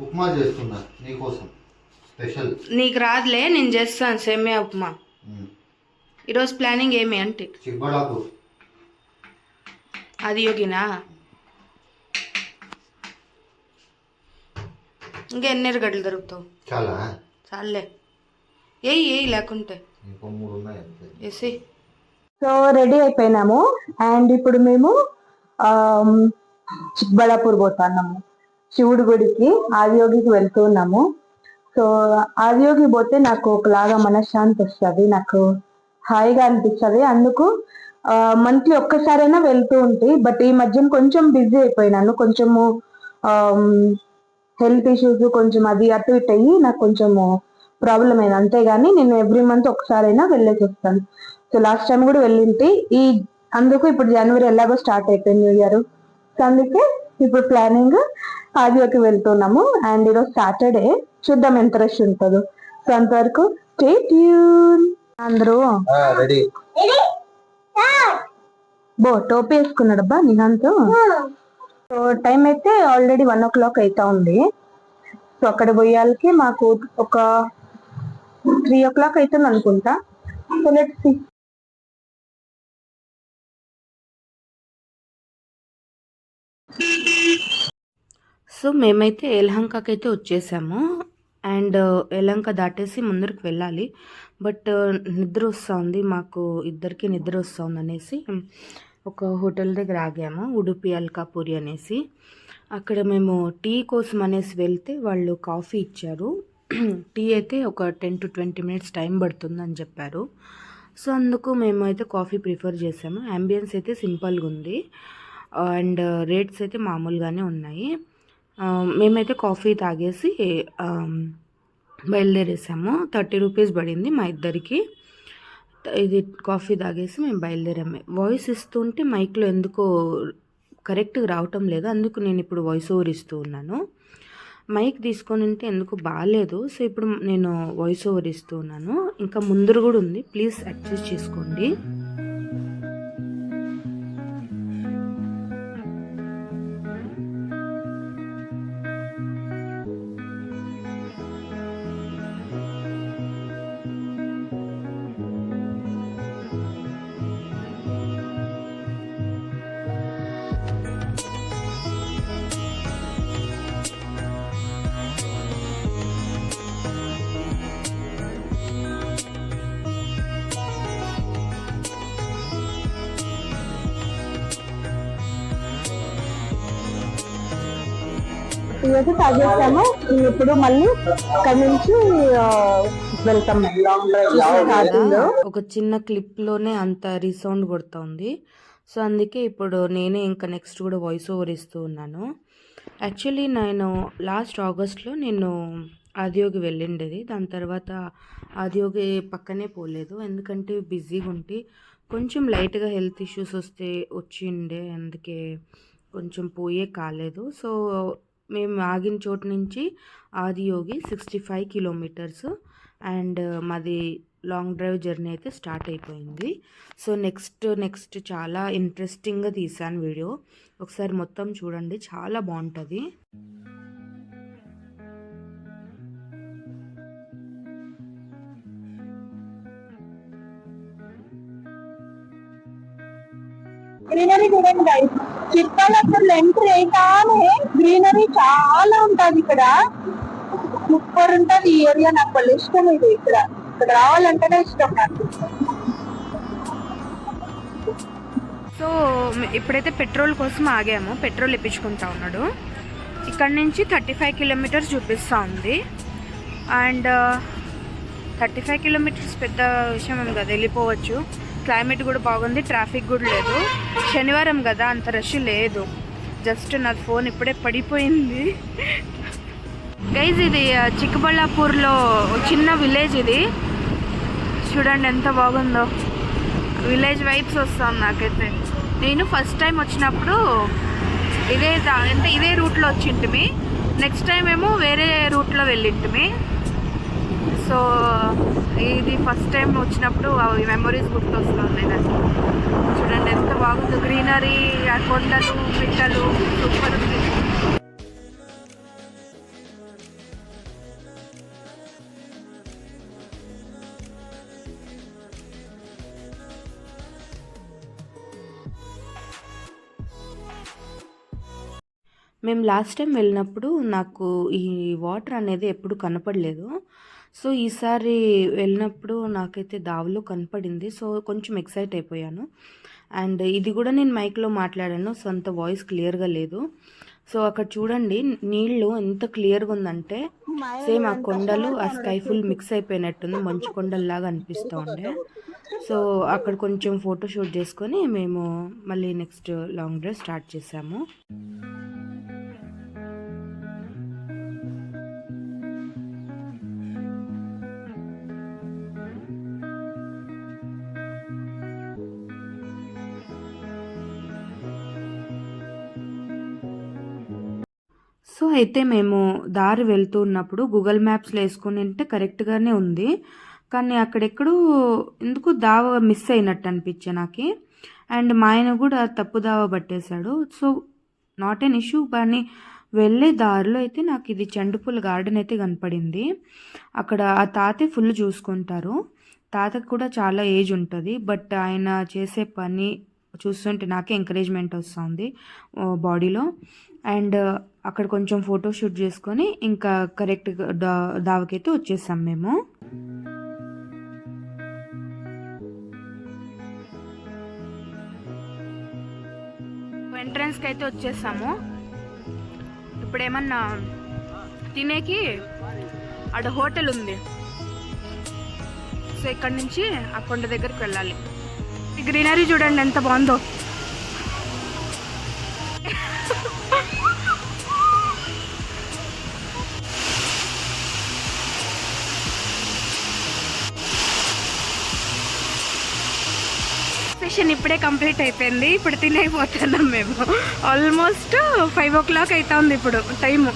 ఉప్మా చేస్తున్నా నీకోసం స్పెషల్. నీకు రాదులే, నేను చేస్తాను సేమియా ఉప్మా. ఈరోజు ప్లానింగ్ ఏమి అంటే చిక్బడాపూర్. అది యోగినా ఇంకా ఎన్ని గడ్డలు దొరుకుతావు? చాలా చాలే ఏ లేకుంటే ఇంకో 3 ఉన్నాయి వేసి. సో రెడీ అయిపోయినాము అండ్ ఇప్పుడు మేము చిక్బళాపూర్ పోతున్నాము, శివుడి గుడికి ఆదియోగికి వెళ్తూ ఉన్నాము. సో ఆదియోగి పోతే నాకు ఒకలాగా మనశ్శాంతి వస్తుంది, నాకు హాయిగా అనిపిస్తుంది. అందుకు మంత్లీ ఒక్కసారైనా వెళ్తూ ఉంటే. బట్ ఈ మధ్యన కొంచెం బిజీ అయిపోయినాను, కొంచెము హెల్త్ ఇష్యూస్ కొంచెం అది అటు ఇటు అయ్యి నాకు కొంచెము ప్రాబ్లం అయింది. అంతేగాని నేను ఎవ్రీ మంత్ ఒకసారైనా వెళ్ళేసి వస్తాను. సో లాస్ట్ టైం కూడా వెళ్ళింటి. అందుకు ఇప్పుడు జనవరి ఎలాగో స్టార్ట్ అయిపోయింది న్యూ ఇయర్. సో అందుకే ఇప్పుడు ప్లానింగ్ ఆదియోకి వెళ్తున్నాము. అండ్ ఈరోజు సాటర్డే, చూద్దాం ఎంత రష్ ఉంటుందో. సో అంతవరకు స్టే ట్యూన్. అందరూ టోపీ వేసుకున్నాడబ్బా నిహాంత్. సో టైం అయితే ఆల్రెడీ 1 o'clock అవుతా ఉంది. సో అక్కడ పోయాలకి మాకు ఒక 3 o'clock అవుతుంది అనుకుంటా. So let's see. సో మేమైతే యలహంకకి అయితే వచ్చేసాము. అండ్ యలహంక దాటేసి ముందరికి వెళ్ళాలి. బట్ నిద్ర వస్తుంది, మాకు ఇద్దరికి నిద్ర వస్తుంది అనేసి ఒక హోటల్ దగ్గర ఆగాము, ఉడుపి అల్కాపూరి అనేసి. అక్కడ మేము టీ కోసం అనేసి వెళ్తే వాళ్ళు కాఫీ ఇచ్చారు. టీ అయితే ఒక 10 to 20 minutes టైం పడుతుందని చెప్పారు. సో అందుకు మేము అయితే కాఫీ ప్రిఫర్ చేసాము. అంబియన్స్ అయితే సింపుల్గా ఉంది అండ్ రేట్స్ అయితే మామూలుగానే ఉన్నాయి. మేమైతే కాఫీ తాగేసి బయలుదేరేసాము. 30 rupees పడింది మా ఇద్దరికి. ఇది కాఫీ తాగేసి మేము బయలుదేరాము. వాయిస్ ఇస్తుంటే మైక్లో ఎందుకో కరెక్ట్గా రావటం లేదు, అందుకు నేను ఇప్పుడు వాయిస్ ఓవర్ ఇస్తూ ఉన్నాను. మైక్ తీసుకొని ఉంటే ఎందుకు బాగాలేదు. సో ఇప్పుడు నేను వాయిస్ ఓవర్ ఇస్తూ ఉన్నాను. ఇంకా ముందర కూడా ఉంది, ప్లీజ్ అడ్జస్ట్ చేసుకోండి. ఇవైతే తాగేస్తాము. ఇప్పుడు మళ్ళీ ఇక్కడ నుంచి వెళ్తాం. ఒక చిన్న క్లిప్లోనే అంత రీసౌండ్ కొడుతుంది. సో అందుకే ఇప్పుడు నేనే ఇంకా నెక్స్ట్ కూడా వాయిస్ ఓవర్ ఇస్తూ ఉన్నాను. యాక్చువల్లీ నేను లాస్ట్ ఆగస్ట్లో నేను ఆదియోగి వెళ్ళిండేది. దాని తర్వాత ఆదియోగి పక్కనే పోలేదు, ఎందుకంటే బిజీగా ఉంటే కొంచెం లైట్గా హెల్త్ ఇష్యూస్ వచ్చిండే, అందుకే కొంచెం పోయే కాలేదు. సో మేము ఆగిన చోటు నుంచి ఆదియోగి 65 kilometers అండ్ మాది లాంగ్ డ్రైవ్ జర్నీ అయితే స్టార్ట్ అయిపోయింది. సో నెక్స్ట్ చాలా ఇంట్రెస్టింగ్గా తీసాను వీడియో, ఒకసారి మొత్తం చూడండి, చాలా బాగుంటుంది. గ్రీనరీ చూడండి గైస్, చిక్బళాపూర్లో ఎంట్రీ అయితానే గ్రీనరీ చాలా ఉంటది. ఇక్కడ సూపర్ ఉంటది ఈ ఏరియా, నాకు వాళ్ళు ఇష్టం. ఇది ఇక్కడ రావాలంటేనే ఇష్టం నాకు. సో ఇప్పుడైతే పెట్రోల్ కోసం ఆగాము, పెట్రోల్ ఇప్పించుకుంటా ఉన్నాడు. ఇక్కడ నుంచి 35 kilometers చూపిస్తూ ఉంది. అండ్ 35 kilometers పెద్ద విషయం ఏం కదా, వెళ్ళిపోవచ్చు. క్లైమేట్ కూడా బాగుంది, ట్రాఫిక్ కూడా లేదు. శనివారం కదా, అంత రష్ లేదు. జస్ట్ నా ఫోన్ ఇప్పుడే పడిపోయింది. గైజ్ ఇది చిక్కబళ్ళాపూర్లో చిన్న విలేజ్, ఇది చూడండి ఎంత బాగుందో. విలేజ్ వైబ్స్ వస్తాను నాకైతే. నేను ఫస్ట్ టైం వచ్చినప్పుడు ఇదే రూట్లో వచ్చింటిమి, నెక్స్ట్ టైం ఏమో వేరే రూట్లో వెళ్ళింటిమి. సో ఇది ఫస్ట్ టైం వచ్చినప్పుడు అవి మెమొరీస్ గుర్తొస్తున్నాయి నాకు. చూడండి ఎంత బాగుందో, గ్రీనరీ, ఆ కొండలు, పిట్టలు, సూపర్ ఉంది. మేము లాస్ట్ టైం వెళ్ళినప్పుడు నాకు ఈ వాటర్ అనేది ఎప్పుడు కనపడలేదు. సో ఈసారి వెళ్ళినప్పుడు నాకైతే దావలో కనపడింది. సో కొంచెం ఎక్సైట్ అయిపోయాను. అండ్ ఇది కూడా నేను మైక్లో మాట్లాడాను, సో అంత వాయిస్ క్లియర్గా లేదు. సో అక్కడ చూడండి నీళ్ళు ఎంత క్లియర్గా ఉందంటే సేమ్ ఆ కొండలు ఆ స్కై ఫుల్ మిక్స్ అయిపోయినట్టుంది, మంచు కొండల్లాగా అనిపిస్తూ ఉండే. సో అక్కడ కొంచెం ఫోటో షూట్ చేసుకొని మేము మళ్ళీ నెక్స్ట్ లాంగ్ డ్రైవ్ స్టార్ట్ చేసాము. సో అయితే మేము దారి వెళ్తూ ఉన్నప్పుడు గూగుల్ మ్యాప్స్లో వేసుకుని ఉంటే కరెక్ట్గానే ఉంది, కానీ అక్కడెక్కడో ఎందుకు దావ మిస్ అయినట్టు అనిపించే నాకు. అండ్ మా ఆయన కూడా తప్పు దావ పట్టేశాడు. సో నాట్ ఎన్ ఇష్యూ, కానీ వెళ్ళే దారిలో అయితే నాకు ఇది చెండుపూల గార్డెన్ అయితే కనపడింది. అక్కడ ఆ తాతే ఫుల్ చూసుకుంటారు. తాతకు కూడా చాలా ఏజ్ ఉంటుంది, బట్ ఆయన చేసే పని చూస్తుంటే నాకే ఎంకరేజ్మెంట్ వస్తుంది బాడీలో. అండ్ అక్కడ కొంచెం ఫోటో షూట్ చేసుకొని ఇంకా కరెక్ట్గా దావకైతే వచ్చేసాం మేము. ఎంట్రన్స్కి అయితే వచ్చేసాము. ఇప్పుడు ఏమన్నా తినేకి అక్కడ హోటల్ ఉంది. సో ఇక్కడ నుంచి ఆ కొండ దగ్గరికి వెళ్ళాలి. ఈ గ్రీనరీ చూడండి ఎంత బాగుందో. సెషన్ ఇప్పుడే కంప్లీట్ అయిపోయింది. ఇప్పుడు తినైపోతున్నాం మేము. ఆల్మోస్ట్ 5 o'clock అవుతుంది ఇప్పుడు టైము.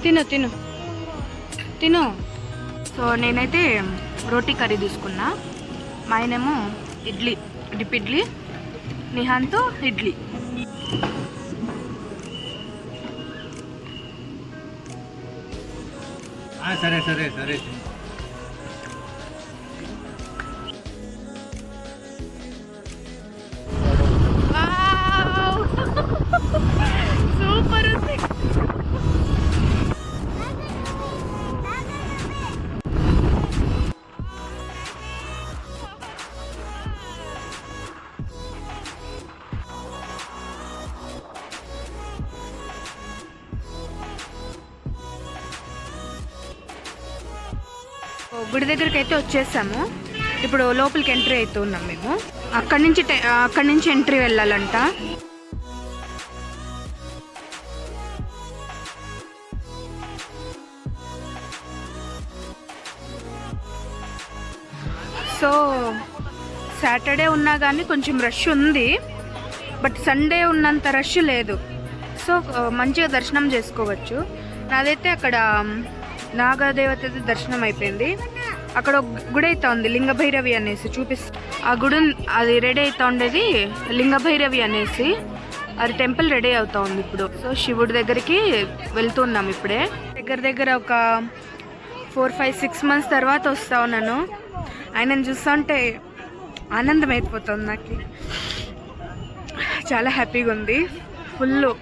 తిను తిను తిను. సో నేనైతే రోటీ కర్రీ తీసుకున్నా, మా ఆయనేమో ఇడ్లీ, డిప్ ఇడ్లీ, నిహాన్తో ఇడ్లీ. సరే సరే సరే. సూపర్ ఉంది. గుడి దగ్గరికి అయితే వచ్చేసాము. ఇప్పుడు లోపలికి ఎంట్రీ అవుతూ ఉన్నాం మేము. అక్కడి నుంచి ఎంట్రీ వెళ్ళాలంట. సో సాటర్డే ఉన్నా కానీ కొంచెం రష్ ఉంది, బట్ సండే ఉన్నంత రష్ లేదు. సో మంచిగా దర్శనం చేసుకోవచ్చు. నాదైతే అక్కడ నాగదేవత దర్శనం అయిపోయింది. అక్కడ ఒక గుడి అయితే ఉంది లింగభైరవి అనేసి, ఆ గుడి అది రెడీ అవుతా ఉండేది లింగభైరవి అనేసి, అది టెంపుల్ రెడీ అవుతా ఉంది ఇప్పుడు. సో శివుడి దగ్గరికి వెళ్తున్నాం ఇప్పుడే. దగ్గర ఒక 4, 5, 6 months తర్వాత వస్తా ఉన్నాను. ఆయనను చూస్తుంటే ఆనందం అయిపోతుంది నాకు. చాలా హ్యాపీగా ఉంది ఫుల్.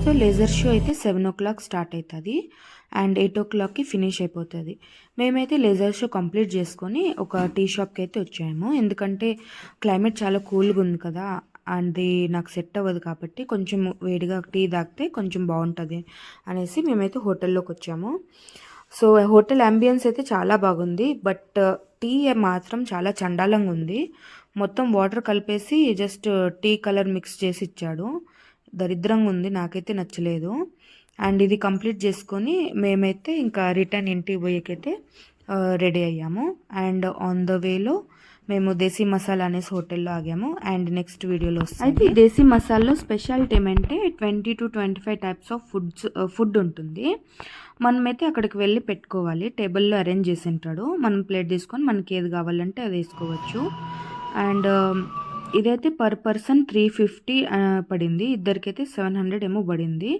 సో లేజర్ షో అయితే 7 o'clock స్టార్ట్ అవుతుంది అండ్ 8 o'clockకి ఫినిష్ అయిపోతుంది. మేమైతే లేజర్ షో కంప్లీట్ చేసుకొని ఒక టీ షాప్కి అయితే వచ్చాము. ఎందుకంటే క్లైమేట్ చాలా కూల్గా ఉంది కదా, అది నాకు సెట్ అవ్వదు కాబట్టి కొంచెం వేడిగా టీ తాగితే కొంచెం బాగుంటుంది అనేసి మేమైతే హోటల్లోకి వచ్చాము. సో హోటల్ అంబియన్స్ అయితే చాలా బాగుంది, బట్ టీ మాత్రం చాలా చండాలంగా ఉంది. మొత్తం వాటర్ కలిపేసి జస్ట్ టీ కలర్ మిక్స్ చేసి ఇచ్చాడు. దరిద్రంగా ఉంది, నాకైతే నచ్చలేదు. అండ్ ఇది కంప్లీట్ చేసుకొని మేమైతే ఇంకా రిటర్న్ ఇంటికి పోయేకైతే రెడీ అయ్యాము. అండ్ ఆన్ ద వేలో మేము దేశీ మసాలా అనేసి హోటల్లో ఆగాము. అండ్ నెక్స్ట్ వీడియోలో వస్తుంది. అయితే దేశీ మసాలాలో స్పెషాలిటీ ఏమంటే 20 to 25 టైప్స్ ఆఫ్ ఫుడ్ ఉంటుంది. మనమైతే అక్కడికి వెళ్ళి పెట్టుకోవాలి. టేబుల్లో అరేంజ్ చేసి ఉంటాడు. మనం ప్లేట్ తీసుకొని మనకి ఏది కావాలంటే అది వేసుకోవచ్చు. అండ్ ఇదైతే పర్ పర్సన్ 350 పడింది, ఇద్దరికైతే 700 ఏమో పడింది.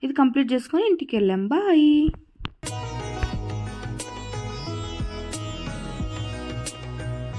ఇది కంప్లీట్ చేసుకొని ఇంటికి వెళ్ళాం. బాయ్.